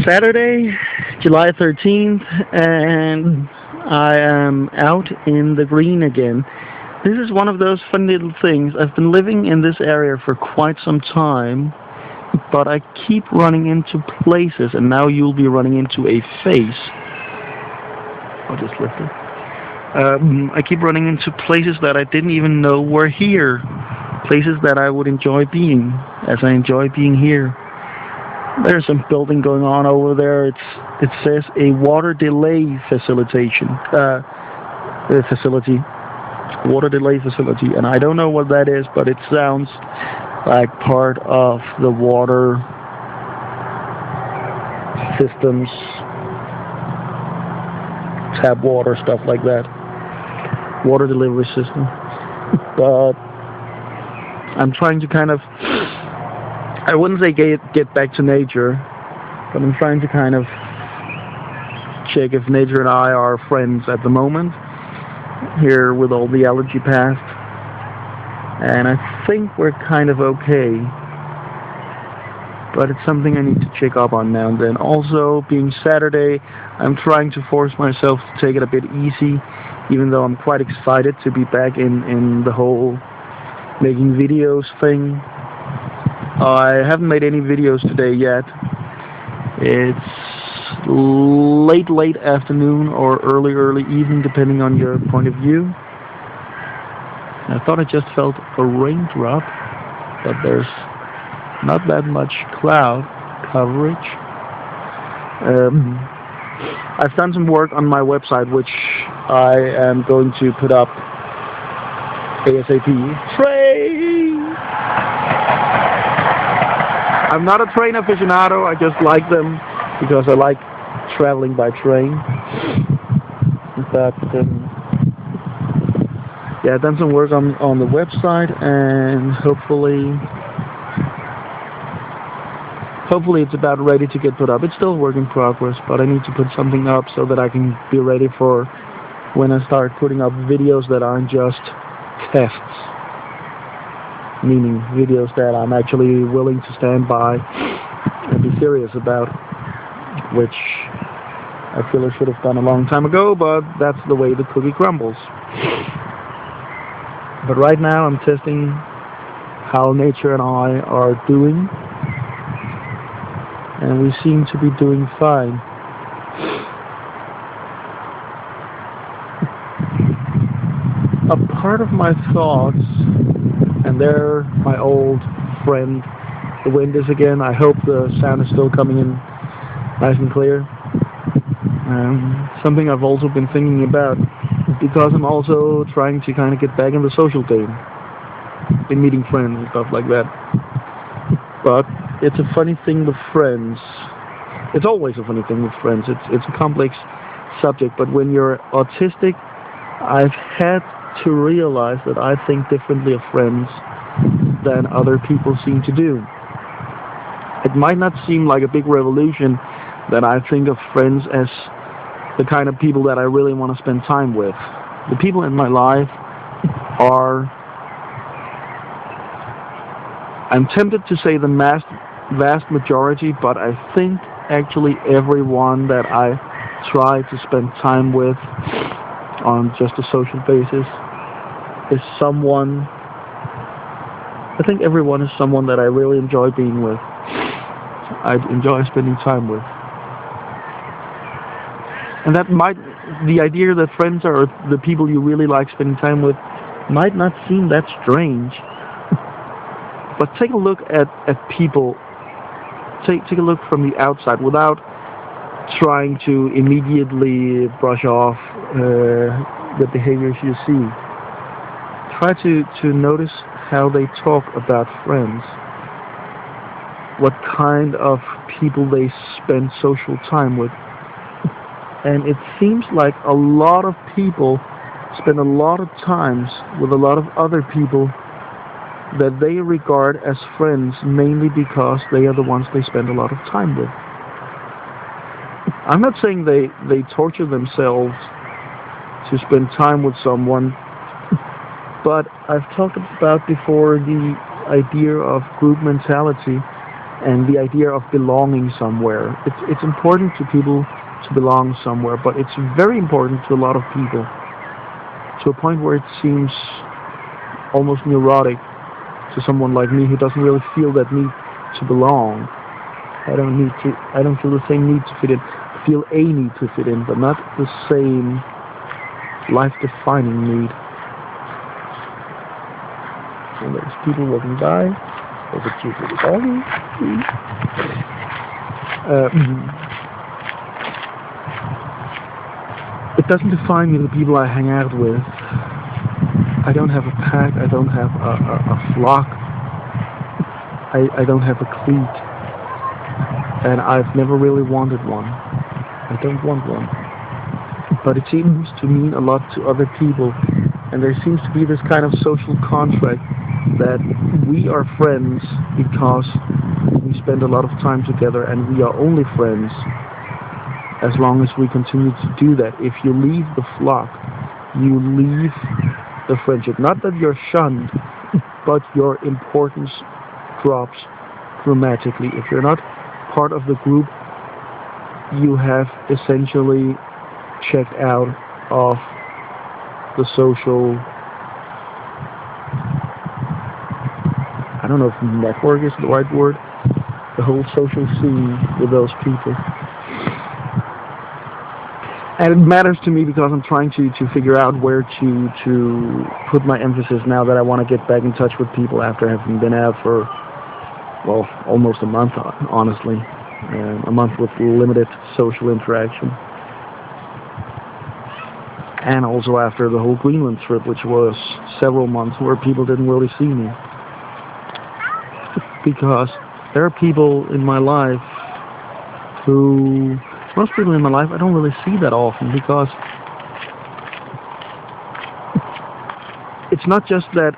Saturday, July 13th, and I am out in the green again. This is one of those fun little things. I've been living in this area for quite some time, but I keep running into places, and now you'll be running into a face. I'll just lift it. I keep running into places that I didn't even know were here. Places that I would enjoy being, as I enjoy being here. There's some building going on over there. It says a water delay facility, water delay facility, and I don't know what that is, but it sounds like part of the water systems, tap water, stuff like that, water delivery system. But I'm trying to kind of, I wouldn't say get back to nature, but I'm trying to kind of check if nature and I are friends at the moment, here with all the allergy past. And I think we're kind of okay, but it's something I need to check up on now and then. Also, being Saturday, I'm trying to force myself to take it a bit easy, even though I'm quite excited to be back in the whole making videos thing. I haven't made any videos today yet. It's late afternoon or early evening, depending on your point of view. I thought I just felt a raindrop, but there's not that much cloud coverage. I've done some work on my website, which I am going to put up ASAP. Train! I'm not a train aficionado, I just like them because I like traveling by train. But yeah, I've done some work on the website, and hopefully it's about ready to get put up. It's still a work in progress, but I need to put something up so that I can be ready for when I start putting up videos that aren't just tests, meaning videos that I'm actually willing to stand by and be serious about, which I feel I should have done a long time ago, but that's the way the cookie crumbles. But right now I'm testing how nature and I are doing, and we seem to be doing fine. A part of my thoughts, and there my old friend, the wind is again. I hope the sound is still coming in nice and clear. Something I've also been thinking about, because I'm also trying to kind of get back in the social game, in meeting friends and stuff like that. But it's a funny thing with friends. It's always a funny thing with friends. It's a complex subject, but when you're autistic, I've had to realize that I think differently of friends than other people seem to do. It might not seem like a big revolution that I think of friends as the kind of people that I really want to spend time with. The people in my life are, I'm tempted to say the vast majority, but I think actually everyone that I try to spend time with on just a social basis is someone, I think everyone is someone that I really enjoy being with. I enjoy spending time with. And that might, the idea that friends are the people you really like spending time with might not seem that strange. But take a look at people, take a look from the outside without trying to immediately brush off the behaviors you see. Try to notice how they talk about friends, what kind of people they spend social time with. And it seems like a lot of people spend a lot of times with a lot of other people that they regard as friends, mainly because they are the ones they spend a lot of time with. I'm not saying they torture themselves to spend time with someone, but I've talked about before the idea of group mentality, and the idea of belonging somewhere. It's important to people to belong somewhere, but it's very important to a lot of people, to a point where it seems almost neurotic to someone like me who doesn't really feel that need to belong. I don't feel the same need to fit in. I feel a need to fit in, but not the same life-defining need. And there's people walking by. There's a cute little doggy. It doesn't define me, the people I hang out with. I don't have a pack. I don't have a flock. I don't have a clique. And I've never really wanted one. I don't want one. But it seems to mean a lot to other people. And there seems to be this kind of social contract that we are friends because we spend a lot of time together, and we are only friends as long as we continue to do that. If you leave the flock, you leave the friendship. Not that you're shunned, but your importance drops dramatically. If you're not part of the group, you have essentially checked out of the social, I don't know if network is the right word, the whole social scene with those people. And it matters to me because I'm trying to figure out where to put my emphasis now that I want to get back in touch with people after having been out for, well, almost a month, honestly. A month with limited social interaction. And also after the whole Greenland trip, which was several months where people didn't really see me. Because there are people in my life who, most people in my life I don't really see that often, because it's not just that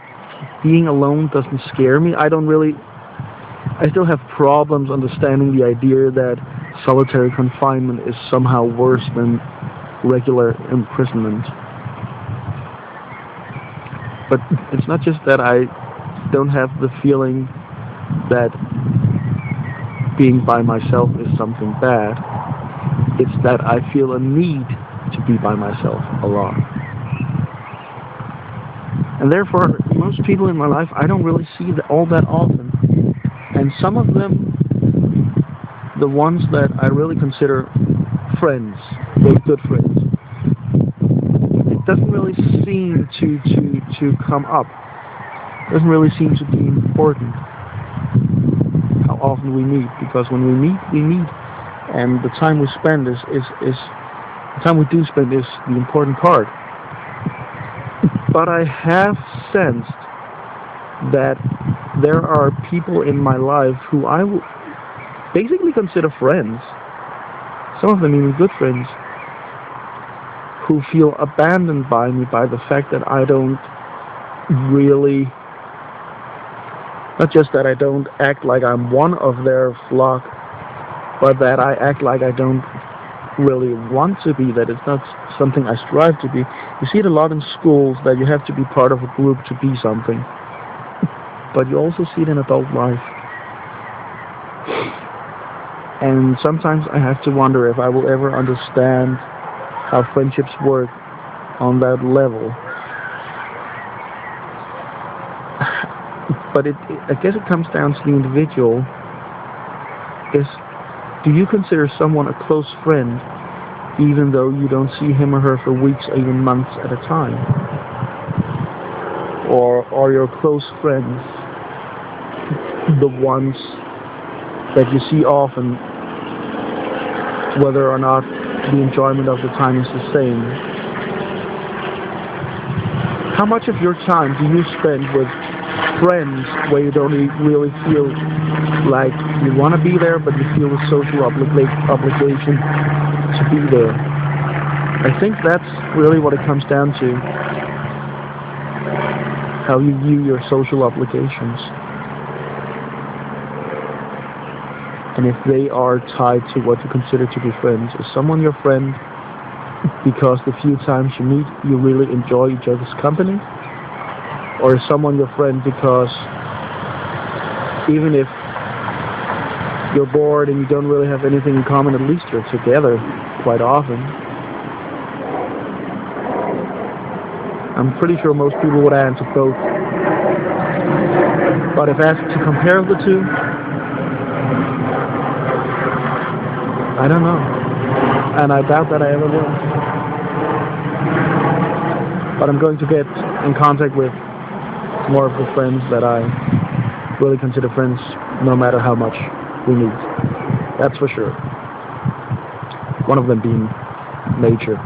being alone doesn't scare me. I still have problems understanding the idea that solitary confinement is somehow worse than regular imprisonment. But it's not just that I don't have the feeling that being by myself is something bad. It's that I feel a need to be by myself a lot. And therefore, most people in my life I don't really see all that often. And some of them, the ones that I really consider friends, very good friends, it doesn't really seem to come up. It doesn't really seem to be important how often we meet, because when we meet, we meet, and the time we spend is the time we do spend is the important part. But I have sensed that there are people in my life who I will basically consider friends, some of them even good friends, who feel abandoned by me by the fact that I don't really, not just that I don't act like I'm one of their flock, but that I act like I don't really want to be, that it's not something I strive to be. You see it a lot in schools, that you have to be part of a group to be something. But you also see it in adult life. And sometimes I have to wonder if I will ever understand how friendships work on that level. But I guess it comes down to the individual. Do you consider someone a close friend even though you don't see him or her for weeks or even months at a time? Or are your close friends the ones that you see often, whether or not the enjoyment of the time is the same? How much of your time do you spend with friends where you don't really feel like you want to be there, but you feel a social obligation to be there? I think that's really what it comes down to, how you view your social obligations. And if they are tied to what you consider to be friends. Is someone your friend because the few times you meet, you really enjoy each other's company? Or is someone your friend because even if you're bored and you don't really have anything in common, at least you're together quite often. I'm pretty sure most people would answer both. But if asked to compare the two, I don't know. And I doubt that I ever will. But I'm going to get in contact with more of the friends that I really consider friends, no matter how much we meet. That's for sure. One of them being nature.